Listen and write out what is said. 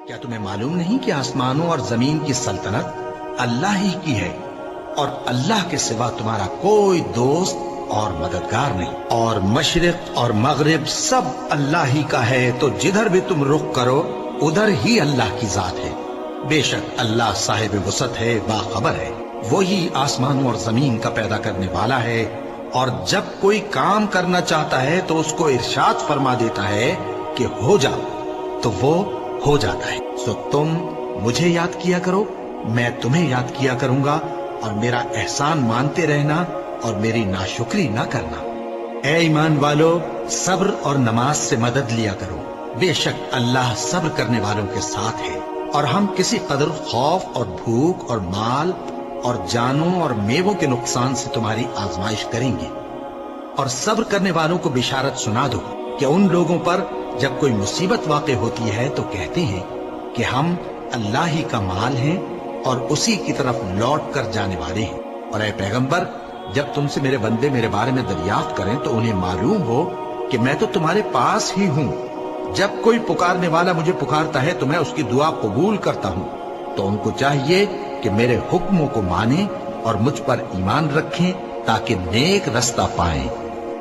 کیا تمہیں معلوم نہیں کہ آسمانوں اور زمین کی سلطنت اللہ ہی کی ہے اور اللہ کے سوا تمہارا کوئی دوست اور مددگار نہیں، اور مشرق اور مغرب سب اللہ ہی کا ہے، تو جدھر بھی تم رخ کرو ادھر ہی اللہ کی ذات ہے۔ بے شک اللہ صاحب وسعت ہے، باخبر ہے، وہی آسمانوں اور زمین کا پیدا کرنے والا ہے، اور جب کوئی کام کرنا چاہتا ہے تو اس کو ارشاد فرما دیتا ہے کہ ہو جا، تو وہ ہو جاتا ہے۔ سو تم مجھے یاد کیا کرو، میں تمہیں یاد کیا کروں گا، اور میرا احسان مانتے رہنا اور میری ناشکری نہ کرنا۔ اے ایمان والو، صبر اور نماز سے مدد لیا کرو، بے شک اللہ صبر کرنے والوں کے ساتھ ہے۔ اور ہم کسی قدر خوف اور بھوک اور مال اور جانوں اور میووں کے نقصان سے تمہاری آزمائش کریں گے، اور صبر کرنے والوں کو بشارت سنا دو کہ ان لوگوں پر جب کوئی مصیبت واقع ہوتی ہے تو کہتے ہیں کہ ہم اللہ ہی کا مال ہیں اور اسی کی طرف لوٹ کر جانے والے ہیں۔ اور اے پیغمبر، جب تم سے میرے بندے میرے بارے میں دریافت کریں تو انہیں معلوم ہو کہ میں تو تمہارے پاس ہی ہوں۔ جب کوئی پکارنے والا مجھے پکارتا ہے تو میں اس کی دعا قبول کرتا ہوں، تو ان کو چاہیے کہ میرے حکموں کو مانیں اور مجھ پر ایمان رکھیں تاکہ نیک رستہ پائیں۔